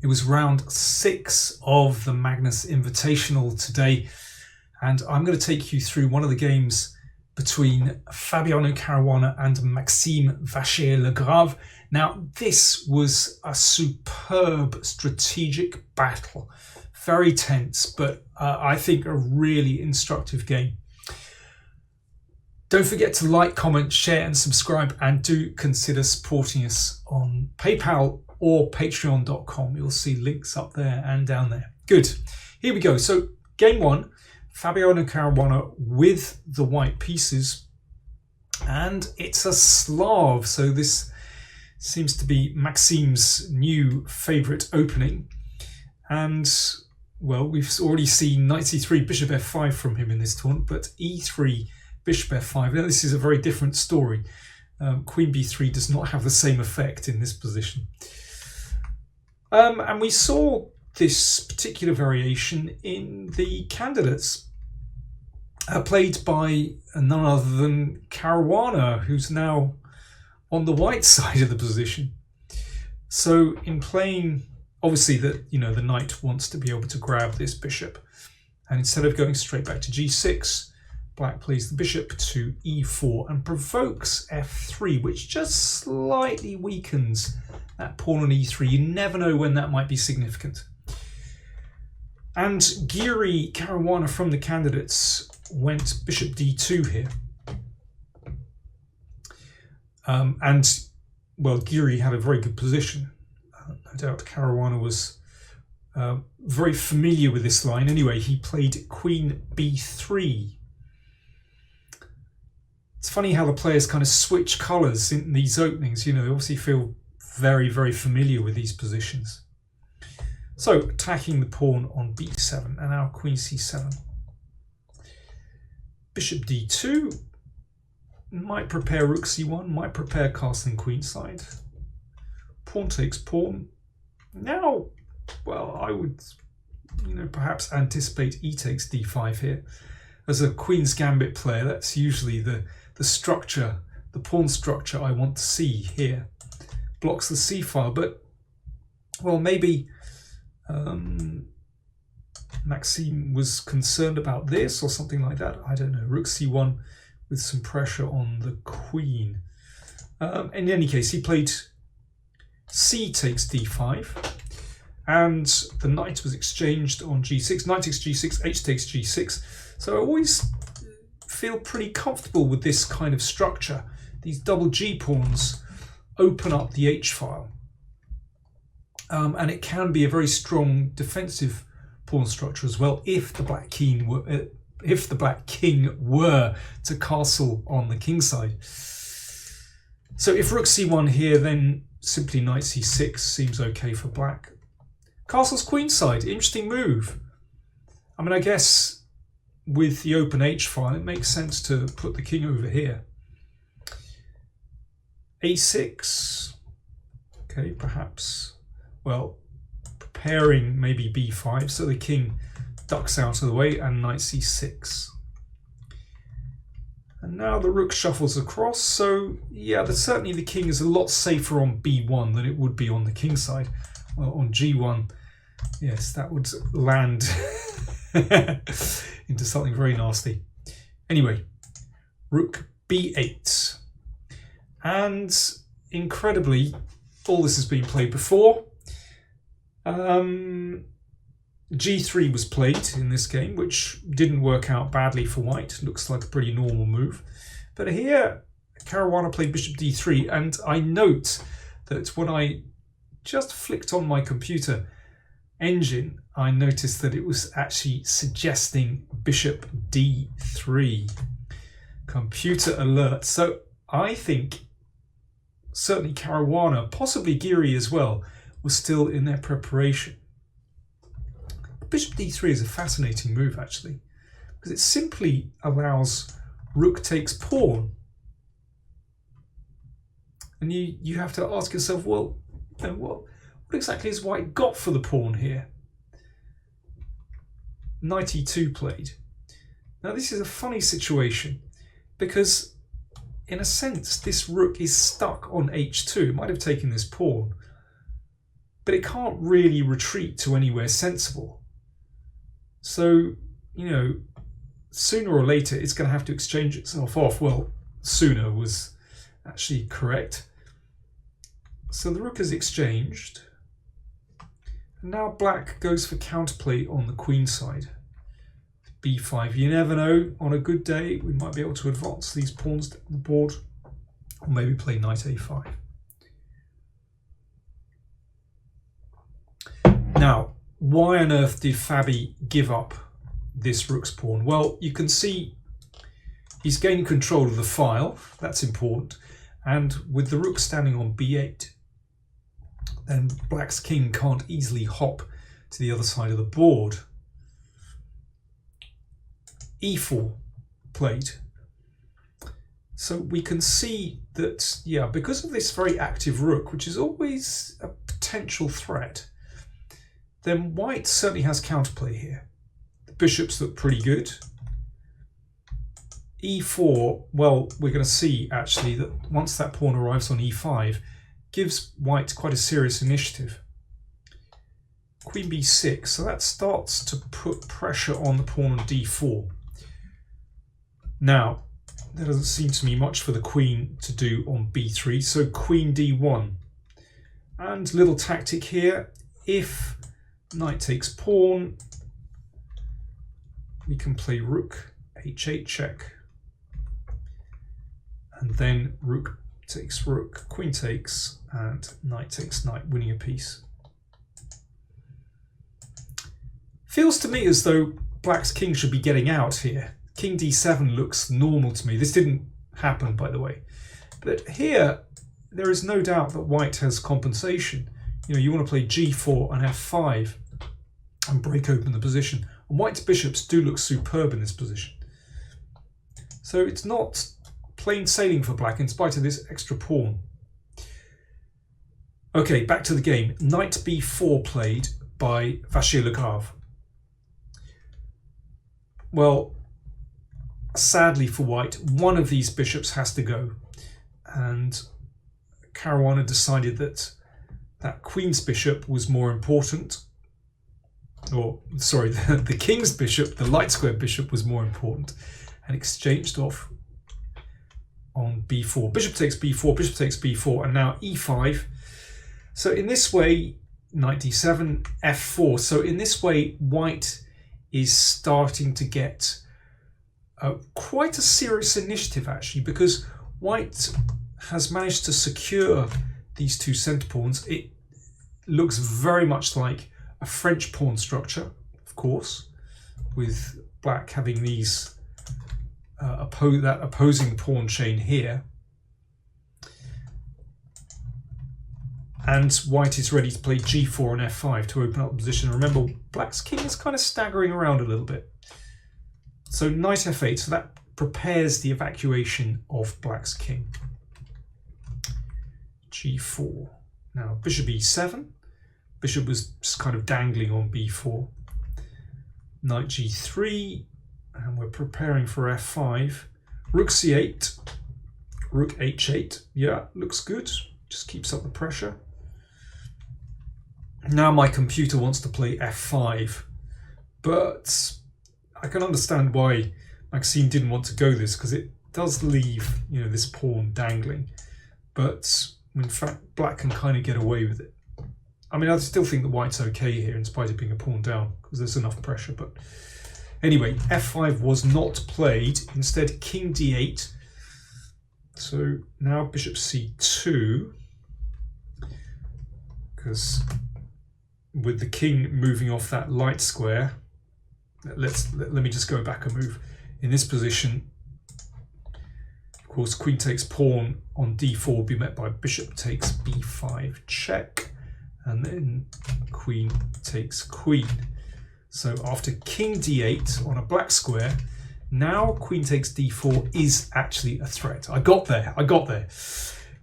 It was round 6 of the Magnus Invitational today, and I'm going to take you through one of the games between Fabiano Caruana and Maxime Vachier-Lagrave. Now, this was a superb strategic battle, very tense, but I think a really instructive game. Don't forget to like, comment, share and subscribe, and do consider supporting us on PayPal or patreon.com. You'll see links up there and down there. Good. Here we go. So game 1, Fabiano Caruana with the white pieces, and it's a Slav. So this seems to be Maxime's new favourite opening. And well, we've already seen knight c3, bishop f5 from him in this tournament, but e3, bishop f5. Now this is a very different story. Queen b3 does not have the same effect in this position. And we saw this particular variation in the candidates played by none other than Caruana, who's now on the white side of the position. So in playing, obviously the knight wants to be able to grab this bishop, and instead of going straight back to g6, black plays the bishop to e4 and provokes f3, which just slightly weakens that pawn on e3. You never know when that might be significant. And Giri Caruana from the candidates went bishop d2 here. And well, Giri had a very good position. No doubt Caruana was very familiar with this line. Anyway, he played queen b3. It's funny how the players kind of switch colours in these openings. They obviously feel very, very familiar with these positions. So attacking the pawn on b7, and now queen c7. Bishop d2 might prepare rook c1, might prepare castling queenside. Pawn takes pawn. Now, well, I would, perhaps anticipate e takes d5 here. As a Queen's Gambit player, that's usually the structure, the pawn structure I want to see here. Blocks the c-file, but, well, maybe Maxime was concerned about this or something like that. I don't know. Rook c1 with some pressure on the queen. In any case, he played c takes d5, and the knight was exchanged on g6. Knight takes g6, h takes g6. So I always feel pretty comfortable with this kind of structure. These double G pawns open up the H file, and it can be a very strong defensive pawn structure as well if the black king were to castle on the king side. So if rook c1 here, then simply knight c6 seems okay for black. Castles queenside, interesting move. I mean, I guess with the open H file, it makes sense to put the king over here. A6, okay, perhaps, well, preparing maybe b5, so the king ducks out of the way, and knight c6. And now the rook shuffles across, so yeah, certainly the king is a lot safer on b1 than it would be on the king side. Well, on g1, yes, that would land into something very nasty. Anyway, rook b8. And incredibly, all this has been played before. g3 was played in this game, which didn't work out badly for white. Looks like a pretty normal move. But here, Caruana played bishop d3, and I note that when I just flicked on my computer engine, I noticed that it was actually suggesting bishop d3. Computer alert. So I think certainly Caruana, possibly Giri as well, was still in their preparation. Bishop d3 is a fascinating move, actually, because it simply allows rook takes pawn. And you have to ask yourself, well, what exactly has white got for the pawn here? Knight e2 played. Now this is a funny situation, because in a sense this rook is stuck on h2. It might have taken this pawn, but it can't really retreat to anywhere sensible. So, you know, sooner or later it's going to have to exchange itself off. Well, sooner was actually correct. So the rook is exchanged. And now black goes for counterplay on the queen side. b5. You never know, on a good day we might be able to advance these pawns down the board, or maybe play knight a5. Now, why on earth did Fabi give up this rook's pawn? Well, you can see he's gained control of the file, that's important, and with the rook standing on b8, then black's king can't easily hop to the other side of the board. e4 played. So we can see that, yeah, because of this very active rook, which is always a potential threat, then white certainly has counterplay here. The bishops look pretty good. e4, well, we're going to see actually that once that pawn arrives on e5, gives white quite a serious initiative. Queen b6, so that starts to put pressure on the pawn on d4. Now, there doesn't seem to me much for the queen to do on b3, so queen d1. And little tactic here, if knight takes pawn, we can play rook h8 check. And then rook takes rook, queen takes, and knight takes knight, winning a piece. Feels to me as though black's king should be getting out here. King d7 looks normal to me. This didn't happen, by the way. But here, there is no doubt that white has compensation. You know, you want to play g4 and f5 and break open the position. And white's bishops do look superb in this position. So it's not plain sailing for black in spite of this extra pawn. Okay, back to the game. Knight b4 played by Vachier-Lagrave. Well, sadly for white, one of these bishops has to go. And Caruana decided that that queen's bishop was more important. Or, sorry, the king's bishop, the light square bishop, was more important. And exchanged off on b4. Bishop takes b4, bishop takes b4, and now e5. So in this way, knight d7, f4. So in this way, white is starting to get quite a serious initiative, actually, because white has managed to secure these two centre pawns. It looks very much like a French pawn structure, of course, with black having these that opposing pawn chain here. And white is ready to play g4 and f5 to open up the position. Remember, black's king is kind of staggering around a little bit. So knight f8, so that prepares the evacuation of black's king. g4. Now bishop e7. Bishop was just kind of dangling on b4. Knight g3. And we're preparing for f5. Rook c8. Rook h8. Yeah, looks good. Just keeps up the pressure. Now my computer wants to play f5. But I can understand why Maxime didn't want to go this, because it does leave, you know, this pawn dangling. But in fact, black can kind of get away with it. I mean, I still think that white's okay here in spite of being a pawn down, because there's enough pressure. But anyway, f5 was not played. Instead, king d8. So now bishop c2, because with the king moving off that light square, let me just go back a move. In this position, of course, queen takes pawn on d4 will be met by bishop takes b5 check, and then queen takes queen. So after king d8 on a black square, now queen takes d4 is actually a threat. I got there.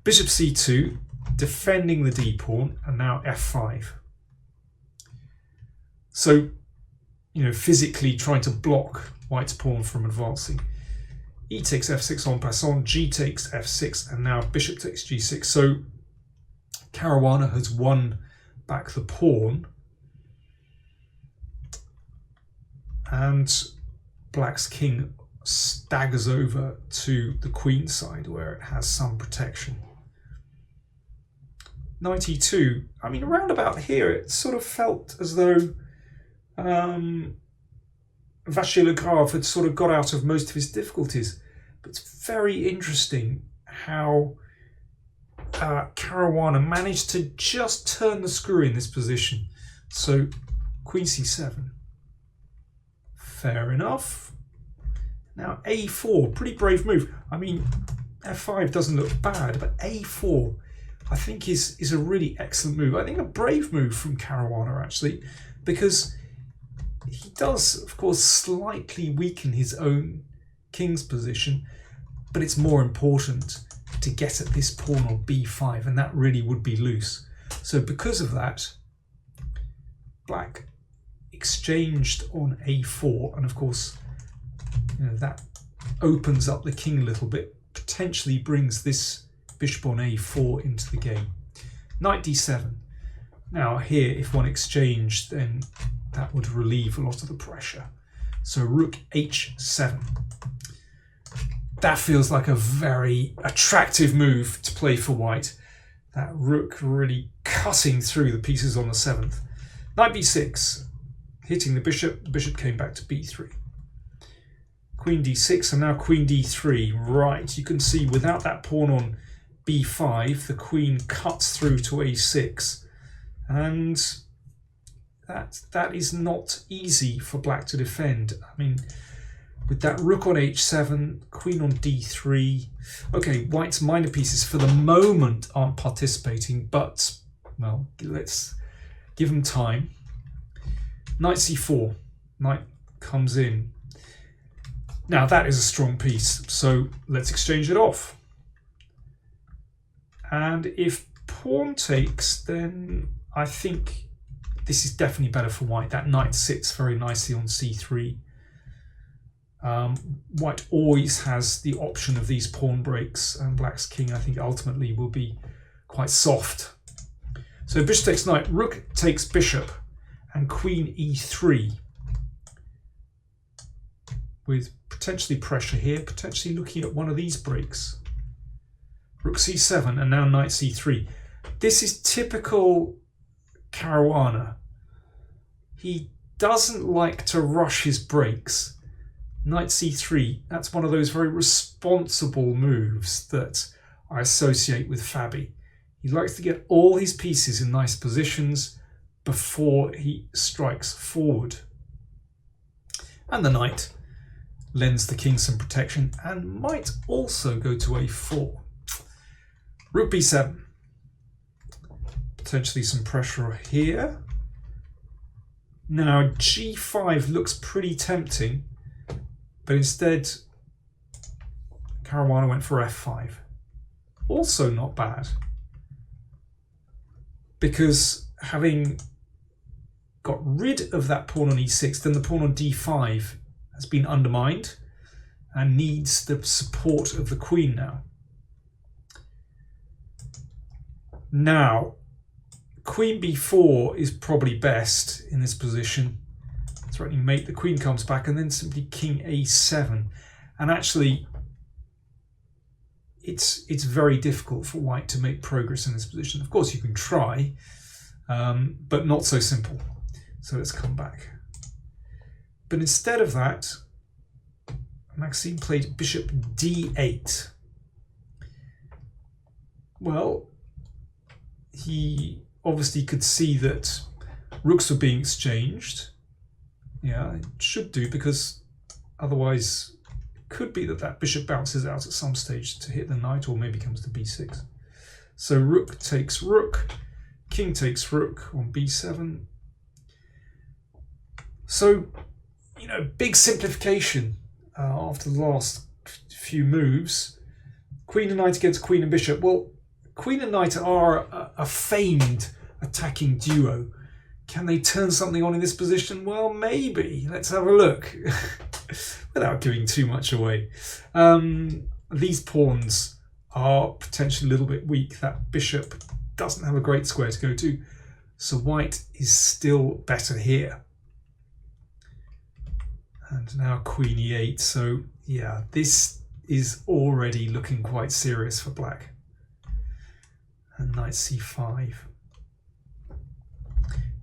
Bishop c2, defending the d pawn, and now f5. So, you know, physically trying to block white's pawn from advancing. E takes f6 en passant, g takes f6, and now bishop takes g6. So Caruana has won back the pawn. And black's king staggers over to the queen side where it has some protection. Knight e2, I mean, around about here it sort of felt as though Vachier-Lagrave had sort of got out of most of his difficulties. But it's very interesting how Caruana managed to just turn the screw in this position. So queen c7. Fair enough. Now a4, pretty brave move. I mean, f5 doesn't look bad, but a4 I think is a really excellent move. I think a brave move from Caruana actually, because he does, of course, slightly weaken his own king's position, but it's more important to get at this pawn on b5, and that really would be loose. So because of that, black exchanged on a4, and of course, you know, that opens up the king a little bit, potentially brings this bishop on a4 into the game. Knight d7. Now here, if one exchanged, then that would relieve a lot of the pressure. So rook h7. That feels like a very attractive move to play for white. That rook really cutting through the pieces on the 7th. Knight b6, hitting the bishop. The bishop came back to b3. Queen d6 and now queen d3. Right, you can see without that pawn on b5, the queen cuts through to a6. And that is not easy for black to defend. I mean, with that rook on h7, queen on d3. Okay, white's minor pieces for the moment aren't participating, but, well, let's give them time. Knight c4. Knight comes in. Now that is a strong piece, so let's exchange it off. And if pawn takes, then I think this is definitely better for white. That knight sits very nicely on c3. White always has the option of these pawn breaks, and black's king, I think, ultimately will be quite soft. So bishop takes knight, rook takes bishop, and queen e3. With potentially pressure here, potentially looking at one of these breaks. Rook c7 and now knight c3. This is typical Caruana. He doesn't like to rush his breaks. Knight c3, that's one of those very responsible moves that I associate with Fabi. He likes to get all his pieces in nice positions before he strikes forward. And the knight lends the king some protection and might also go to a4. Rook b7. Potentially some pressure here. Now g5 looks pretty tempting, but instead Caruana went for f5. Also not bad, because having got rid of that pawn on e6, then the pawn on d5 has been undermined and needs the support of the queen now. Now, queen b4 is probably best in this position. Threatening mate, the queen comes back, and then simply king a7. And actually, it's very difficult for white to make progress in this position. Of course, you can try, but not so simple. So let's come back. But instead of that, Maxime played bishop d8. Well, he obviously could see that rooks were being exchanged. Yeah, it should do, because otherwise it could be that that bishop bounces out at some stage to hit the knight, or maybe comes to b6. So rook takes rook, king takes rook on b7. So, you know, big simplification after the last few moves. Queen and knight against queen and bishop. Well, queen and knight are a famed attacking duo. Can they turn something on in this position? Well, maybe. Let's have a look. Without giving too much away. These pawns are potentially a little bit weak. That bishop doesn't have a great square to go to. So white is still better here. And now queen e8. So yeah, this is already looking quite serious for black. And knight c5.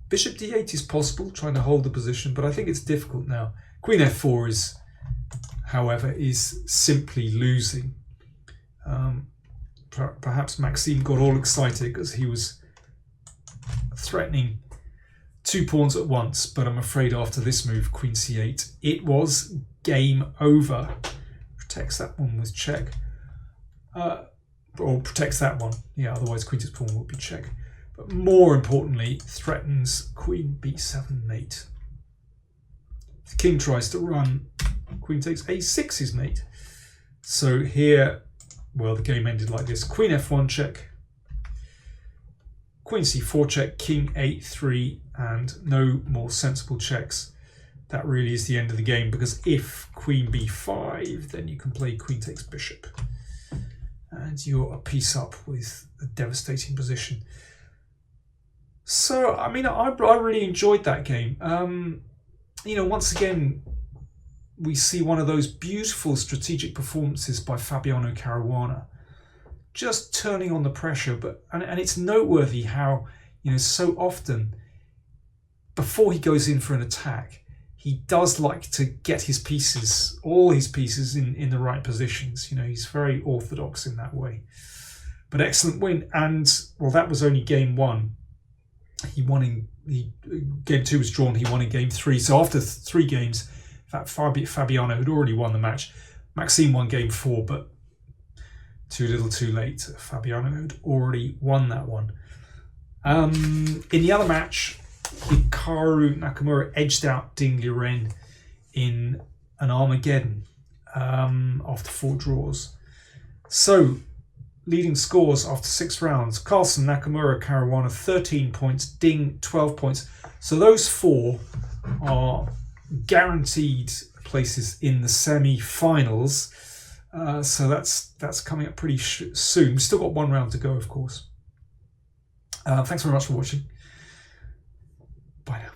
Bishop d8 is possible, trying to hold the position, but I think it's difficult now. Queen f4 is, however, is simply losing. Perhaps Maxime got all excited because he was threatening 2 pawns at once, but I'm afraid after this move, queen c8, it was game over. Protects that one with check. Or protects that one. Yeah, otherwise queen takes pawn would be check. But more importantly, threatens queen b7 mate. If the king tries to run, queen takes a6 is mate. So here, well, the game ended like this. Queen f1 check. Queen c4 check, king a3, and no more sensible checks. That really is the end of the game, because if queen b5, then you can play queen takes bishop. And you're a piece up with a devastating position. So, I mean, I really enjoyed that game. You know, once again, we see one of those beautiful strategic performances by Fabiano Caruana, just turning on the pressure. And it's noteworthy how, you know, so often before he goes in for an attack, he does like to get his pieces, all his pieces in the right positions. You know, he's very orthodox in that way. But excellent win. And, well, that was only game 1. He won in game 2 was drawn. He won in game 3. So after 3 games, in fact, Fabiano had already won the match. Maxime won game 4, but too little, too late. Fabiano had already won that one. In the other match, Hikaru Nakamura edged out Ding Liren in an Armageddon after 4 draws. So, leading scores after 6 rounds: Carlsen, Nakamura, Caruana 13 points, Ding 12 points. So those 4 are guaranteed places in the semi-finals. So that's coming up pretty soon. We've still got 1 round to go, of course. Thanks very much for watching. Bye now.